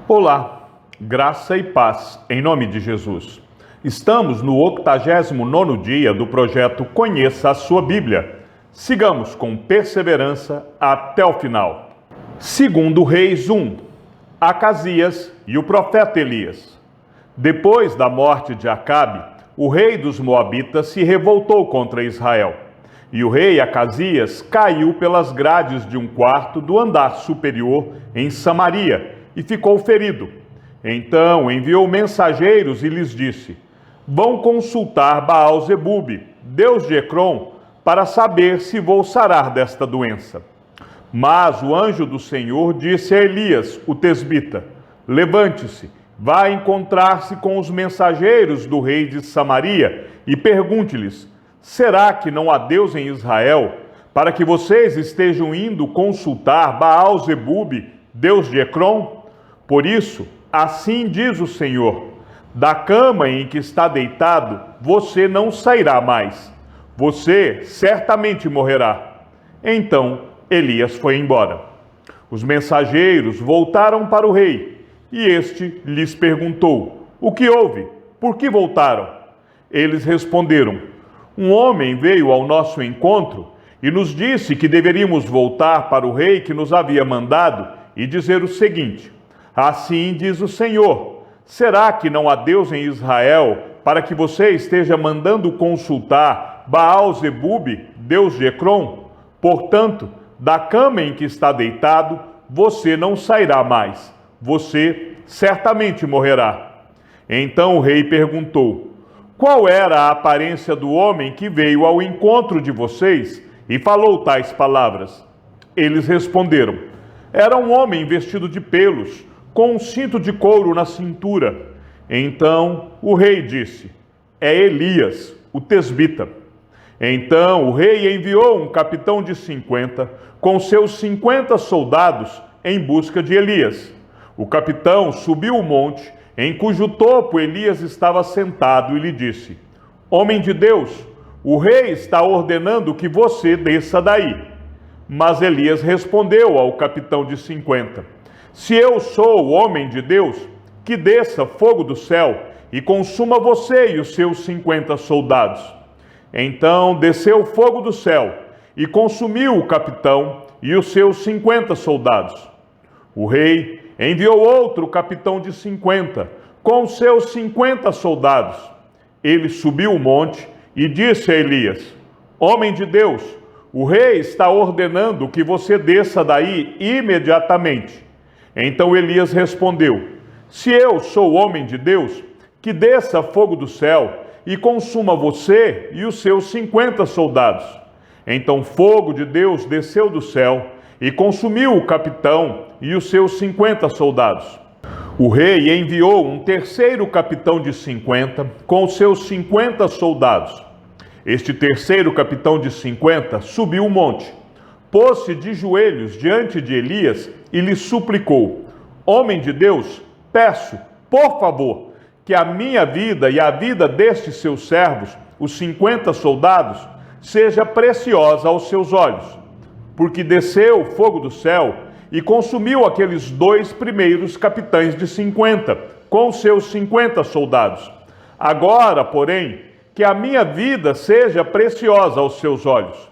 Olá, graça e paz em nome de Jesus. Estamos no 89º dia do projeto Conheça a Sua Bíblia. Sigamos com perseverança até o final. Segundo Reis 1, Acasias e o profeta Elias. Depois da morte de Acabe, o rei dos Moabitas se revoltou contra Israel. E o rei Acasias caiu pelas grades de um quarto do andar superior em Samaria e ficou ferido. Então enviou mensageiros e lhes disse: vão consultar Baal-zebube, deus de Ecrom, para saber se vou sarar desta doença. Mas o anjo do Senhor disse a Elias, o tesbita: levante-se, vá encontrar-se com os mensageiros do rei de Samaria e pergunte-lhes: será que não há Deus em Israel, para que vocês estejam indo consultar Baal-zebube, deus de Ecrom? Por isso, assim diz o Senhor: da cama em que está deitado, você não sairá mais. Você certamente morrerá. Então Elias foi embora. Os mensageiros voltaram para o rei, e este lhes perguntou: o que houve? Por que voltaram? Eles responderam: um homem veio ao nosso encontro e nos disse que deveríamos voltar para o rei que nos havia mandado e dizer o seguinte: assim diz o Senhor: será que não há Deus em Israel, para que você esteja mandando consultar Baal-zebube, deus de Ecrom? Portanto, da cama em que está deitado, você não sairá mais. Você certamente morrerá. Então o rei perguntou: qual era a aparência do homem que veio ao encontro de vocês e falou tais palavras? Eles responderam: era um homem vestido de pelos, com um cinto de couro na cintura. Então o rei disse: é Elias, o tesbita. Então o rei enviou um capitão de 50 com seus 50 soldados em busca de Elias. O capitão subiu o monte em cujo topo Elias estava sentado e lhe disse: homem de Deus, o rei está ordenando que você desça daí. Mas Elias respondeu ao capitão de 50: se eu sou o homem de Deus, que desça fogo do céu e consuma você e os seus 50 soldados. Então desceu fogo do céu e consumiu o capitão e os seus 50 soldados. O rei enviou outro capitão de 50 com os seus 50 soldados. Ele subiu o monte e disse a Elias: homem de Deus, o rei está ordenando que você desça daí imediatamente. Então Elias respondeu: se eu sou homem de Deus, que desça fogo do céu e consuma você e os seus 50 soldados. Então fogo de Deus desceu do céu e consumiu o capitão e os seus 50 soldados. O rei enviou um terceiro capitão de 50 com os seus 50 soldados. Este terceiro capitão de 50 subiu o monte, pôs-se de joelhos diante de Elias e lhe suplicou: homem de Deus, peço, por favor, que a minha vida e a vida destes seus servos, os 50 soldados, seja preciosa aos seus olhos. Porque desceu o fogo do céu e consumiu aqueles 2 primeiros capitães de 50, com os seus 50 soldados. Agora, porém, que a minha vida seja preciosa aos seus olhos.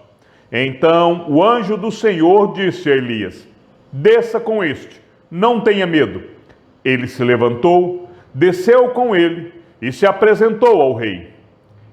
Então o anjo do Senhor disse a Elias: desça com este, não tenha medo. Ele se levantou, desceu com ele e se apresentou ao rei.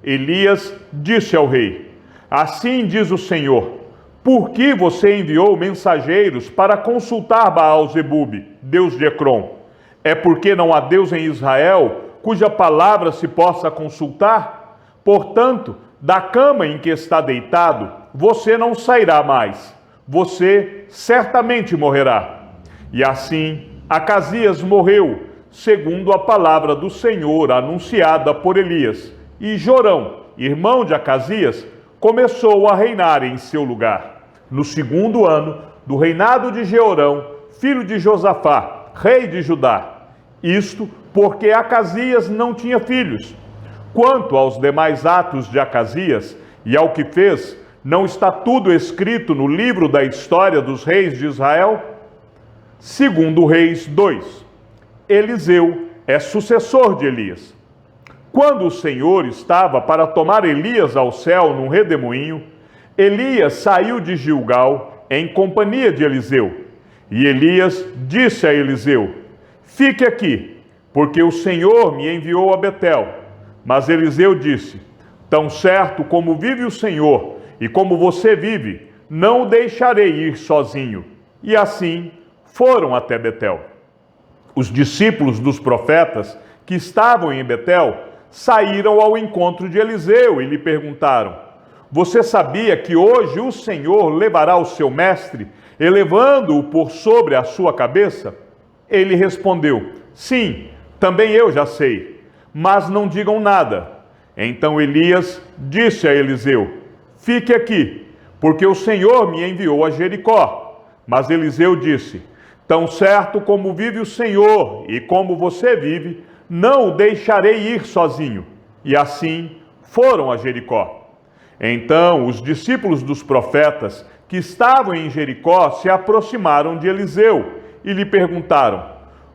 Elias disse ao rei: assim diz o Senhor: por que você enviou mensageiros para consultar Baal-zebube, deus de Ecrom? É porque não há Deus em Israel cuja palavra se possa consultar? Portanto, da cama em que está deitado, você não sairá mais. Você certamente morrerá. E assim, Acasias morreu, segundo a palavra do Senhor anunciada por Elias. E Jorão, irmão de Acasias, começou a reinar em seu lugar, no 2º ano do reinado de Jeorão, filho de Josafá, rei de Judá. Isto porque Acasias não tinha filhos. Quanto aos demais atos de Acasias e ao que fez, não está tudo escrito no livro da história dos reis de Israel? Segundo Reis 2. Eliseu é sucessor de Elias. Quando o Senhor estava para tomar Elias ao céu num redemoinho, Elias saiu de Gilgal em companhia de Eliseu. E Elias disse a Eliseu: fique aqui, porque o Senhor me enviou a Betel. Mas Eliseu disse: tão certo como vive o Senhor e como você vive, não o deixarei ir sozinho. E assim foram até Betel. Os discípulos dos profetas que estavam em Betel saíram ao encontro de Eliseu e lhe perguntaram: você sabia que hoje o Senhor levará o seu mestre, elevando-o por sobre a sua cabeça? Ele respondeu: sim, também eu já sei, mas não digam nada. Então Elias disse a Eliseu: fique aqui, porque o Senhor me enviou a Jericó. Mas Eliseu disse: tão certo como vive o Senhor e como você vive, não o deixarei ir sozinho. E assim foram a Jericó. Então os discípulos dos profetas que estavam em Jericó se aproximaram de Eliseu e lhe perguntaram: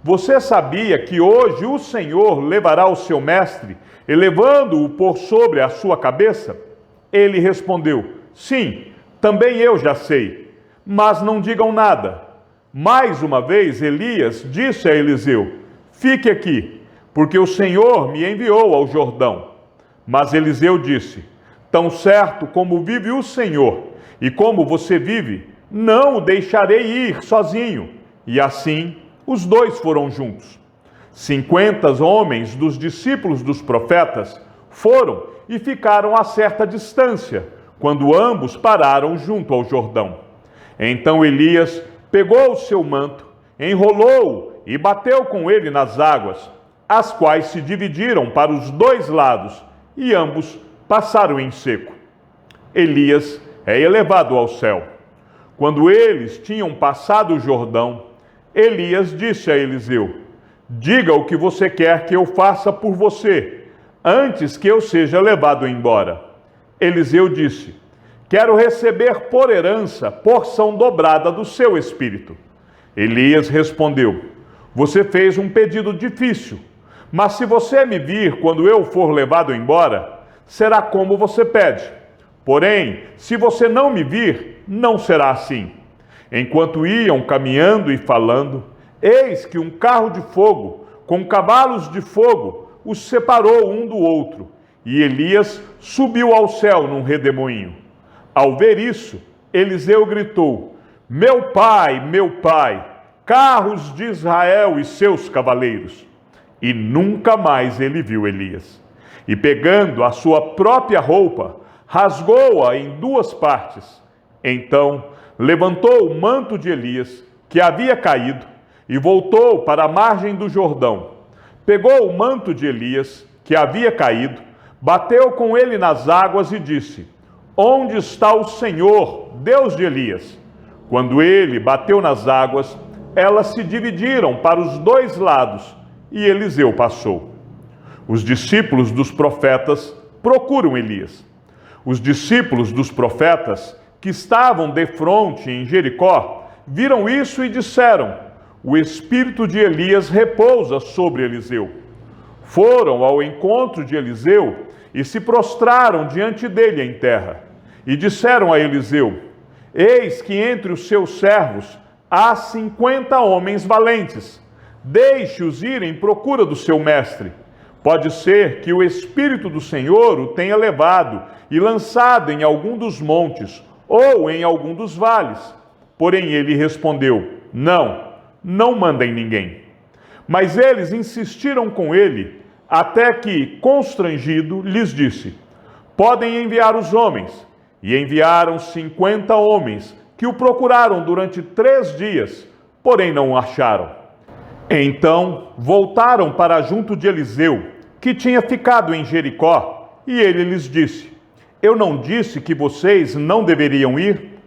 você sabia que hoje o Senhor levará o seu mestre, elevando-o por sobre a sua cabeça? Ele respondeu: sim, também eu já sei, mas não digam nada. Mais uma vez Elias disse a Eliseu: fique aqui, porque o Senhor me enviou ao Jordão. Mas Eliseu disse: tão certo como vive o Senhor e como você vive, não o deixarei ir sozinho. E assim os dois foram juntos. 50 homens dos discípulos dos profetas foram e ficaram a certa distância, quando ambos pararam junto ao Jordão. Então Elias pegou o seu manto, enrolou-o e bateu com ele nas águas, as quais se dividiram para os dois lados, e ambos passaram em seco. Elias é elevado ao céu. Quando eles tinham passado o Jordão, Elias disse a Eliseu: diga o que você quer que eu faça por você, antes que eu seja levado embora. Eliseu disse: quero receber por herança porção dobrada do seu espírito. Elias respondeu: você fez um pedido difícil, mas se você me vir quando eu for levado embora, será como você pede. Porém, se você não me vir, não será assim. Enquanto iam caminhando e falando, eis que um carro de fogo, com cavalos de fogo, os separou um do outro, e Elias subiu ao céu num redemoinho. Ao ver isso, Eliseu gritou: meu pai, carros de Israel e seus cavaleiros. E nunca mais ele viu Elias. E pegando a sua própria roupa, rasgou-a em duas partes. Então levantou o manto de Elias, que havia caído, e voltou para a margem do Jordão. Pegou o manto de Elias, que havia caído, bateu com ele nas águas e disse: onde está o Senhor, Deus de Elias? Quando ele bateu nas águas, elas se dividiram para os dois lados, e Eliseu passou. Os discípulos dos profetas procuram Elias. Os discípulos dos profetas que estavam defronte em Jericó viram isso e disseram: o espírito de Elias repousa sobre Eliseu. Foram ao encontro de Eliseu e se prostraram diante dele em terra. E disseram a Eliseu: eis que entre os seus servos há 50 homens valentes. Deixe-os ir em procura do seu mestre. Pode ser que o Espírito do Senhor o tenha levado e lançado em algum dos montes ou em algum dos vales. Porém ele respondeu: não mandem ninguém. Mas eles insistiram com ele, até que, constrangido, lhes disse: podem enviar os homens. E enviaram 50 homens, que o procuraram durante 3 dias, porém não o acharam. Então voltaram para junto de Eliseu, que tinha ficado em Jericó, e ele lhes disse: eu não disse que vocês não deveriam ir?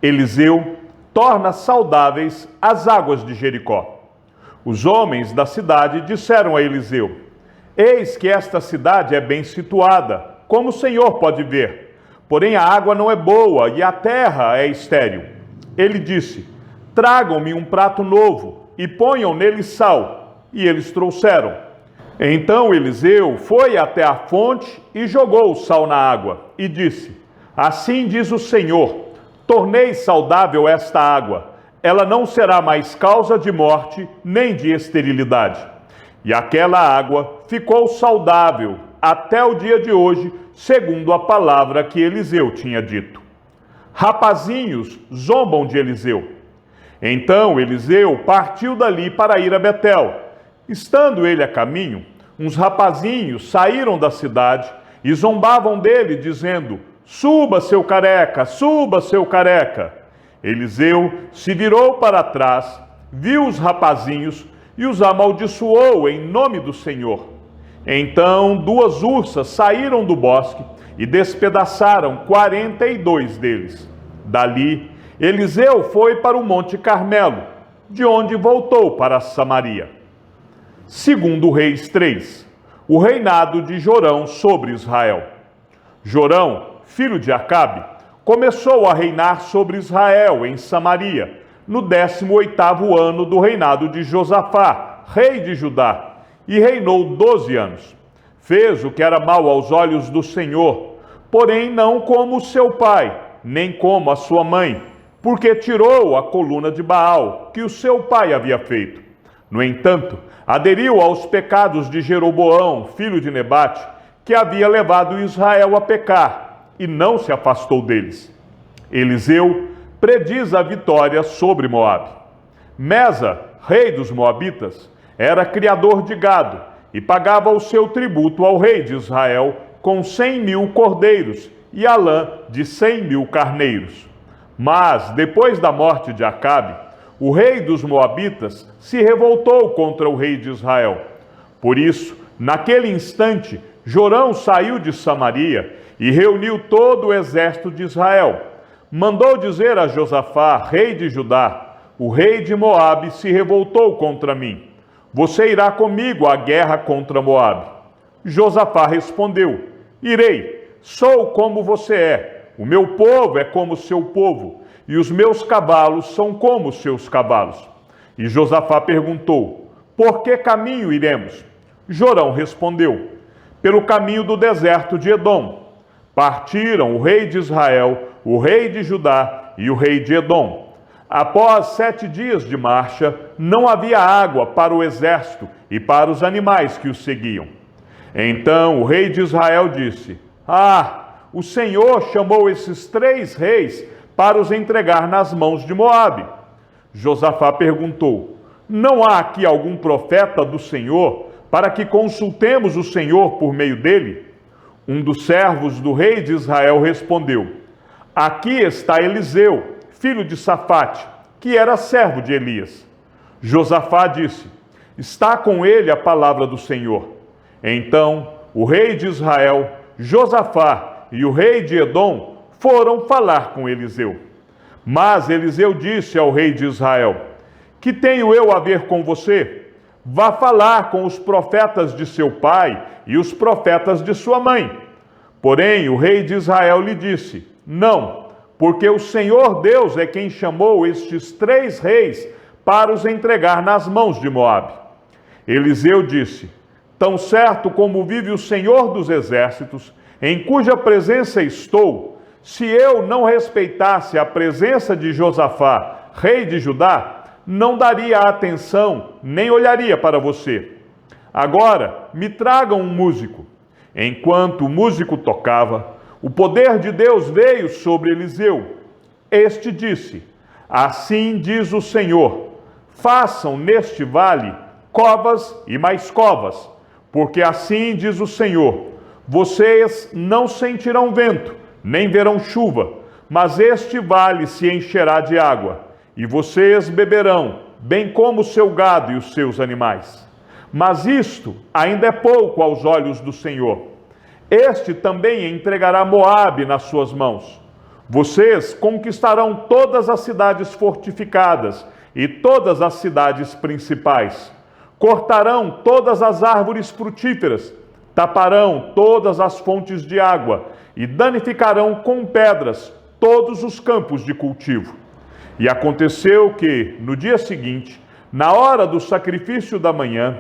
Eliseu torna saudáveis as águas de Jericó. Os homens da cidade disseram a Eliseu: eis que esta cidade é bem situada, como o Senhor pode ver, porém a água não é boa e a terra é estéril. Ele disse: tragam-me um prato novo e ponham nele sal. e eles trouxeram. Então Eliseu foi até a fonte e jogou o sal na água, e disse: Assim diz o Senhor, tornei saudável esta água, ela não será mais causa de morte, nem de esterilidade. E aquela água ficou saudável até o dia de hoje, segundo a palavra que Eliseu tinha dito. Rapazinhos zombam de Eliseu. Então Eliseu partiu dali para ir a Betel. Estando ele a caminho, uns rapazinhos saíram da cidade e zombavam dele, dizendo: Suba, seu careca, suba, seu careca. Eliseu se virou para trás, viu os rapazinhos e os amaldiçoou em nome do Senhor. Então 2 ursas saíram do bosque e despedaçaram 42 deles. Dali, Eliseu foi para o Monte Carmelo, de onde voltou para Samaria. Segundo Reis 3, o reinado de Jorão sobre Israel. Jorão, filho de Acabe, começou a reinar sobre Israel em Samaria, no 18º ano do reinado de Josafá, rei de Judá, e reinou 12 anos. Fez o que era mal aos olhos do Senhor, porém não como seu pai, nem como a sua mãe, porque tirou a coluna de Baal, que o seu pai havia feito. No entanto, aderiu aos pecados de Jeroboão, filho de Nebate, que havia levado Israel a pecar, e não se afastou deles. Eliseu prediz a vitória sobre Moabe. Mesa, rei dos Moabitas, era criador de gado e pagava o seu tributo ao rei de Israel com 100.000 cordeiros e a lã de 100.000 carneiros. Mas, depois da morte de Acabe, o rei dos Moabitas se revoltou contra o rei de Israel. Por isso, naquele instante, Jorão saiu de Samaria e reuniu todo o exército de Israel. Mandou dizer a Josafá, rei de Judá: O rei de Moabe se revoltou contra mim. Você irá comigo à guerra contra Moabe. Josafá respondeu: Irei, sou como você é. O meu povo é como seu povo, e os meus cavalos são como seus cavalos. E Josafá perguntou: Por que caminho iremos? Jorão respondeu: Pelo caminho do deserto de Edom. Partiram o rei de Israel, o rei de Judá e o rei de Edom. Após 7 dias de marcha, não havia água para o exército e para os animais que os seguiam. Então o rei de Israel disse: o Senhor chamou esses 3 reis para os entregar nas mãos de Moabe. Josafá perguntou: Não há aqui algum profeta do Senhor para que consultemos o Senhor por meio dele? Um dos servos do rei de Israel respondeu: Aqui está Eliseu, filho de Safate, que era servo de Elias. Josafá disse: Está com ele a palavra do Senhor. Então o rei de Israel, Josafá e o rei de Edom foram falar com Eliseu. Mas Eliseu disse ao rei de Israel: Que tenho eu a ver com você? Vá falar com os profetas de seu pai e os profetas de sua mãe. Porém o rei de Israel lhe disse: Não, porque o Senhor Deus é quem chamou estes 3 reis para os entregar nas mãos de Moabe. Eliseu disse: Tão certo como vive o Senhor dos exércitos, em cuja presença estou, se eu não respeitasse a presença de Josafá, rei de Judá, não daria atenção, nem olharia para você. Agora, me tragam um músico. Enquanto o músico tocava, o poder de Deus veio sobre Eliseu. Este disse: Assim diz o Senhor: Façam neste vale covas e mais covas, porque assim diz o Senhor: Vocês não sentirão vento, nem verão chuva, mas este vale se encherá de água, e vocês beberão, bem como o seu gado e os seus animais. Mas isto ainda é pouco aos olhos do Senhor. Este também entregará Moabe nas suas mãos. Vocês conquistarão todas as cidades fortificadas e todas as cidades principais. Cortarão todas as árvores frutíferas, taparão todas as fontes de água e danificarão com pedras todos os campos de cultivo. E aconteceu que, no dia seguinte, Na hora do sacrifício da manhã,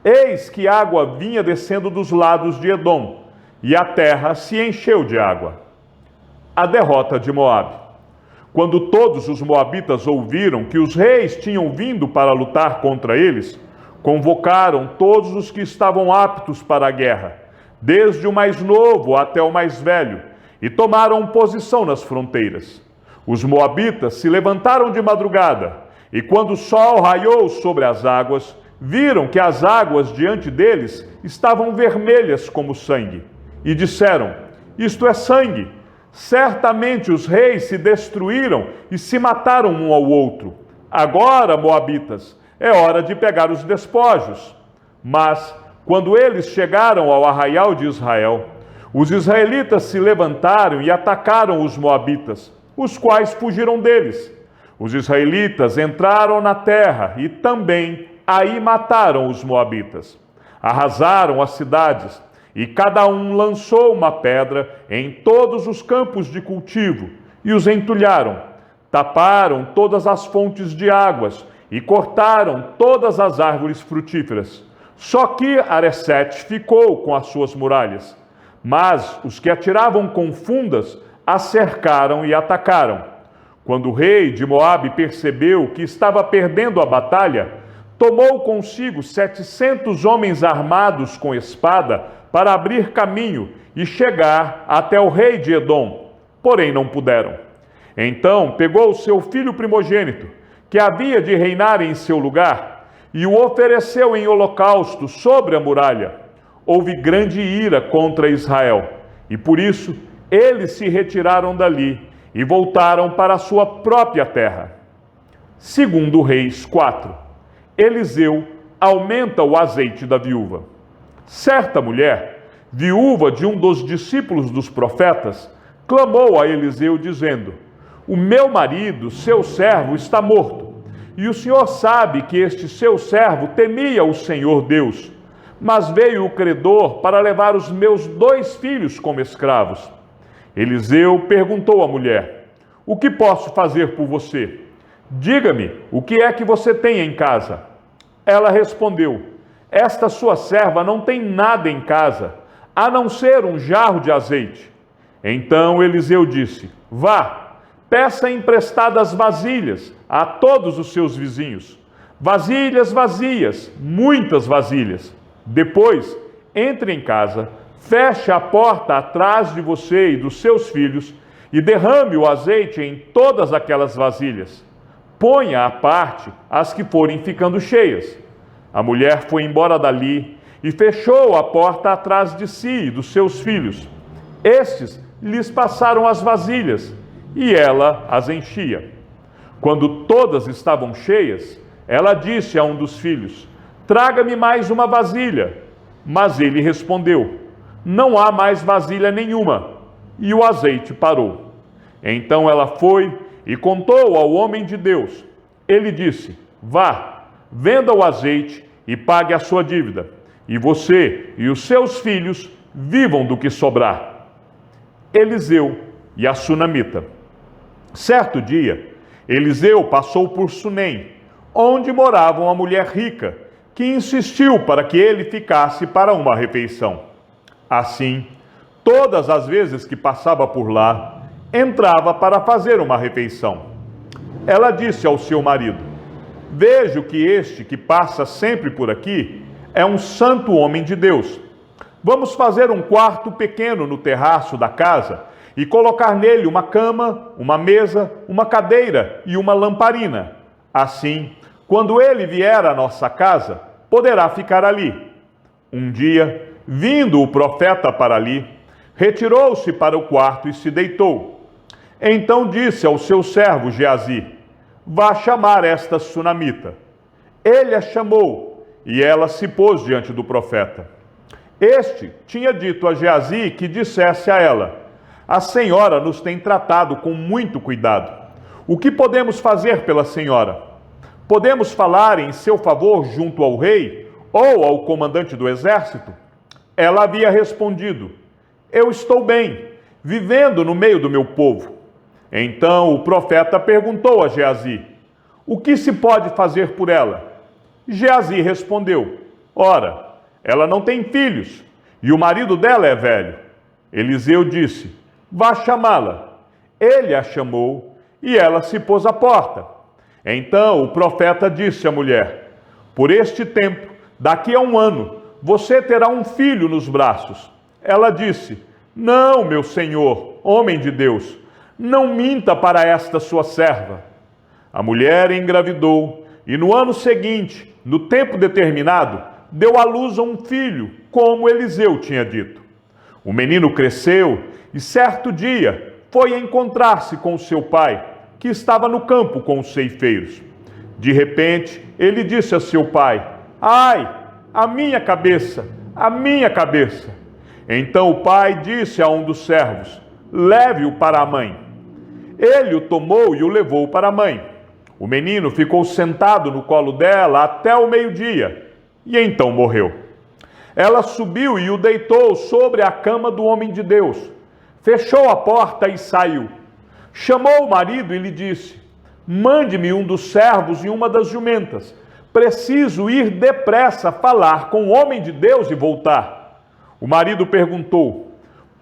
eis que água vinha descendo dos lados de Edom, e a terra se encheu de água. A derrota de Moabe. Quando todos os moabitas ouviram que os reis tinham vindo para lutar contra eles, convocaram todos os que estavam aptos para a guerra, desde o mais novo até o mais velho, e tomaram posição nas fronteiras. Os moabitas se levantaram de madrugada, e quando o sol raiou sobre as águas, viram que as águas diante deles estavam vermelhas como sangue, e disseram: isto é sangue. Certamente os reis se destruíram e se mataram um ao outro. Agora, moabitas, é hora de pegar os despojos. Mas, quando eles chegaram ao arraial de Israel, os israelitas se levantaram e atacaram os moabitas, os quais fugiram deles. Os israelitas entraram na terra e também aí mataram os moabitas. Arrasaram as cidades, e cada um lançou uma pedra em todos os campos de cultivo, e os entulharam. Taparam todas as fontes de águas, e cortaram todas as árvores frutíferas. Só que Aresete ficou com as suas muralhas. Mas os que atiravam com fundas a cercaram e atacaram. Quando o rei de Moabe percebeu que estava perdendo a batalha, tomou consigo 700 homens armados com espada para abrir caminho e chegar até o rei de Edom, porém não puderam. Então pegou o seu filho primogênito, que havia de reinar em seu lugar, e o ofereceu em holocausto sobre a muralha. Houve grande ira contra Israel, e por isso eles se retiraram dali e voltaram para a sua própria terra. Segundo Reis 4, Eliseu aumenta o azeite da viúva. Certa mulher, viúva de um dos discípulos dos profetas, clamou a Eliseu dizendo: o meu marido, seu servo, está morto, e o senhor sabe que este seu servo temia o Senhor Deus, mas veio o credor para levar os meus 2 filhos como escravos. Eliseu perguntou à mulher: o que posso fazer por você? Diga-me, o que é que você tem em casa? Ela respondeu: esta sua serva não tem nada em casa, a não ser um jarro de azeite. Então Eliseu disse: vá, peça emprestadas vasilhas a todos os seus vizinhos. Vasilhas vazias, muitas vasilhas. Depois, entre em casa, feche a porta atrás de você e dos seus filhos e derrame o azeite em todas aquelas vasilhas. Ponha à parte as que forem ficando cheias. A mulher foi embora dali e fechou a porta atrás de si e dos seus filhos. Estes lhes passaram as vasilhas, e ela as enchia. Quando todas estavam cheias, ela disse a um dos filhos: traga-me mais uma vasilha. Mas ele respondeu: não há mais vasilha nenhuma. E o azeite parou. Então ela foi e contou ao homem de Deus. Ele disse: vá, venda o azeite e pague a sua dívida, e você e os seus filhos vivam do que sobrar. Eliseu e a sunamita. Certo dia, Eliseu passou por Sunem, onde morava uma mulher rica, que insistiu para que ele ficasse para uma refeição. Assim, todas as vezes que passava por lá, entrava para fazer uma refeição. Ela disse ao seu marido: vejo que este que passa sempre por aqui é um santo homem de Deus. Vamos fazer um quarto pequeno no terraço da casa e colocar nele uma cama, uma mesa, uma cadeira e uma lamparina. Assim, quando ele vier à nossa casa, poderá ficar ali. Um dia, vindo o profeta para ali, retirou-se para o quarto e se deitou. Então disse ao seu servo Geazi: vá chamar esta sunamita. Ele a chamou, e ela se pôs diante do profeta. Este tinha dito a Geazi que dissesse a ela: a senhora nos tem tratado com muito cuidado. O que podemos fazer pela senhora? Podemos falar em seu favor junto ao rei ou ao comandante do exército? Ela havia respondido: eu estou bem, vivendo no meio do meu povo. Então o profeta perguntou a Geazi: o que se pode fazer por ela? Geazi respondeu: ora, ela não tem filhos, e o marido dela é velho. Eliseu disse: vá chamá-la. Ele a chamou, e ela se pôs à porta. Então o profeta disse à mulher: por este tempo, daqui a 1 ano, você terá um filho nos braços. Ela disse: não, meu senhor, homem de Deus, não minta para esta sua serva. A mulher engravidou, e no ano seguinte, no tempo determinado, deu à luz a um filho, como Eliseu tinha dito. O menino cresceu e, certo dia, foi encontrar-se com seu pai, que estava no campo com os ceifeiros. De repente, ele disse a seu pai: ai, a minha cabeça, a minha cabeça. Então o pai disse a um dos servos: leve-o para a mãe. Ele o tomou e o levou para a mãe. O menino ficou sentado no colo dela até o meio-dia, e então morreu. Ela subiu e o deitou sobre a cama do homem de Deus, fechou a porta e saiu. Chamou o marido e lhe disse: mande-me um dos servos e uma das jumentas. Preciso ir depressa falar com o homem de Deus e voltar. O marido perguntou: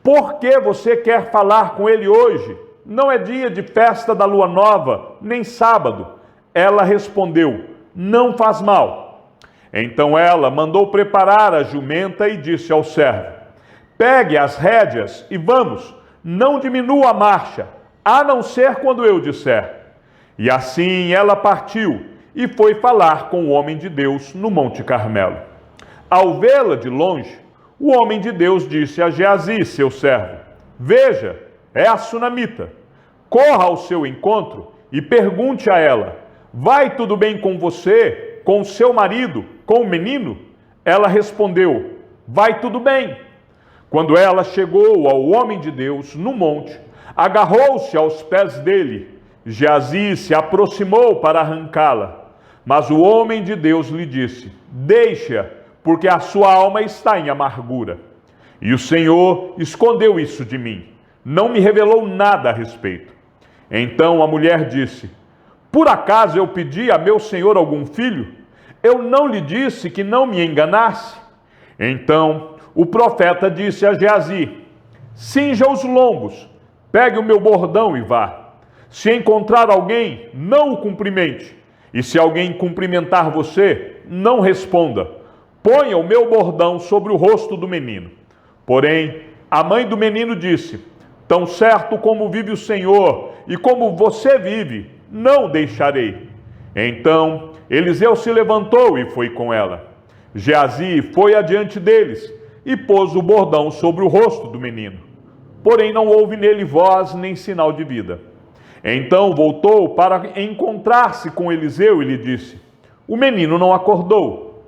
por que você quer falar com ele hoje? Não é dia de festa da lua nova, nem sábado. Ela respondeu: não faz mal. Então ela mandou preparar a jumenta e disse ao servo: pegue as rédeas e vamos, não diminua a marcha, a não ser quando eu disser. E assim ela partiu e foi falar com o homem de Deus no Monte Carmelo. Ao vê-la de longe, o homem de Deus disse a Geazi, seu servo: veja, é a sunamita. Corra ao seu encontro e pergunte a ela: vai tudo bem com você, com o seu marido, com o menino? Ela respondeu: vai tudo bem. Quando ela chegou ao homem de Deus no monte, agarrou-se aos pés dele. Geazi se aproximou para arrancá-la, mas o homem de Deus lhe disse: deixa, porque a sua alma está em amargura. E o Senhor escondeu isso de mim, não me revelou nada a respeito. Então a mulher disse: por acaso eu pedi a meu senhor algum filho? Eu não lhe disse que não me enganasse? Então o profeta disse a Geazi: cinja os lombos, pegue o meu bordão e vá. Se encontrar alguém, não o cumprimente. E se alguém cumprimentar você, não responda. Ponha o meu bordão sobre o rosto do menino. Porém, a mãe do menino disse: tão certo como vive o Senhor e como você vive, não o deixarei. Então Eliseu se levantou e foi com ela. Geazi foi adiante deles e pôs o bordão sobre o rosto do menino. Porém não houve nele voz nem sinal de vida. Então voltou para encontrar-se com Eliseu e lhe disse: o menino não acordou.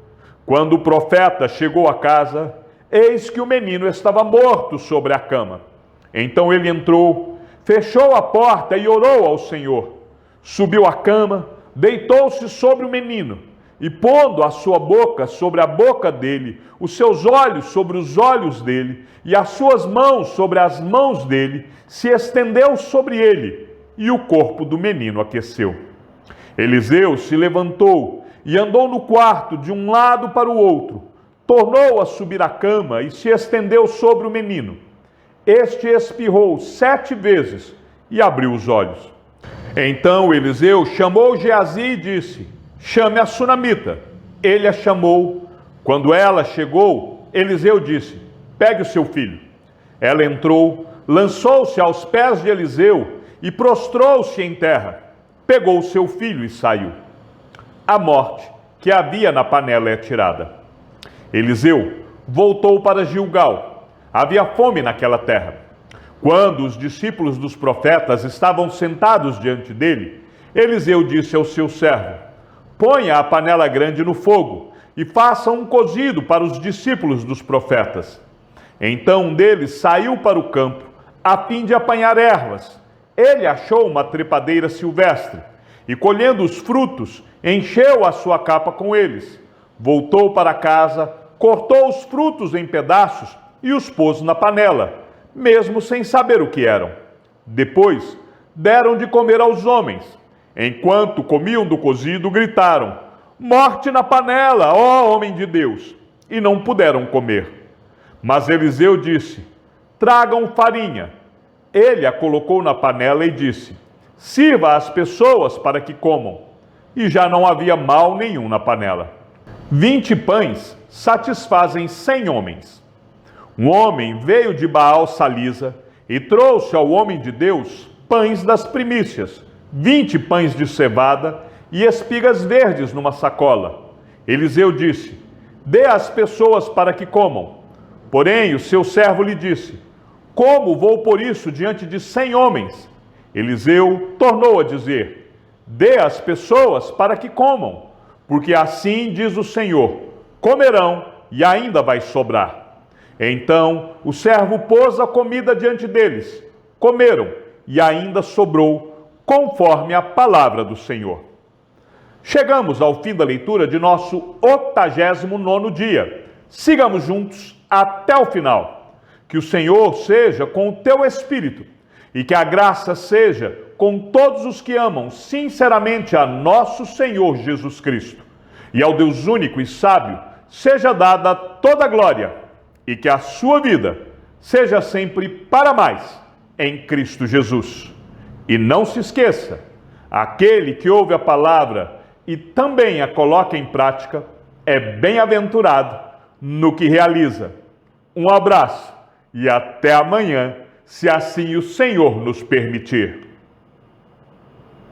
Quando o profeta chegou à casa, eis que o menino estava morto sobre a cama. Então ele entrou, fechou a porta e orou ao Senhor. Subiu à cama, deitou-se sobre o menino e, pondo a sua boca sobre a boca dele, os seus olhos sobre os olhos dele e as suas mãos sobre as mãos dele, se estendeu sobre ele, e o corpo do menino aqueceu. Eliseu se levantou e andou no quarto de um lado para o outro, tornou a subir à cama e se estendeu sobre o menino. Este espirrou 7 vezes e abriu os olhos. Então Eliseu chamou Geazi e disse: chame a sunamita. Ele a chamou. Quando ela chegou, Eliseu disse: pegue o seu filho. Ela entrou, lançou-se aos pés de Eliseu e prostrou-se em terra. Pegou o seu filho e saiu. A morte que havia na panela é tirada. Eliseu voltou para Gilgal. Havia fome naquela terra. Quando os discípulos dos profetas estavam sentados diante dele, Eliseu disse ao seu servo: ponha a panela grande no fogo e faça um cozido para os discípulos dos profetas. Então um deles saiu para o campo a fim de apanhar ervas. Ele achou uma trepadeira silvestre e, colhendo os frutos, encheu a sua capa com eles. Voltou para casa, cortou os frutos em pedaços e os pôs na panela, mesmo sem saber o que eram. Depois, deram de comer aos homens. Enquanto comiam do cozido, gritaram: morte na panela, ó homem de Deus! E não puderam comer. Mas Eliseu disse: tragam farinha. Ele a colocou na panela e disse: sirva às pessoas para que comam. E já não havia mal nenhum na panela. 20 pães satisfazem 100 homens. Um homem veio de Baal-Salisa e trouxe ao homem de Deus pães das primícias, 20 pães de cevada e espigas verdes numa sacola. Eliseu disse: dê às pessoas para que comam. Porém, o seu servo lhe disse: como vou pôr isso diante de 100 homens? Eliseu tornou a dizer: dê às pessoas para que comam, porque assim diz o Senhor: comerão e ainda vai sobrar. Então o servo pôs a comida diante deles, comeram e ainda sobrou, conforme a palavra do Senhor. Chegamos ao fim da leitura de nosso 89º dia. Sigamos juntos até o final. Que o Senhor seja com o teu espírito e que a graça seja com todos os que amam sinceramente a nosso Senhor Jesus Cristo. E ao Deus único e sábio seja dada toda a glória e que a sua vida seja sempre para mais em Cristo Jesus. E não se esqueça, aquele que ouve a palavra e também a coloca em prática é bem-aventurado no que realiza. Um abraço e até amanhã, se assim o Senhor nos permitir.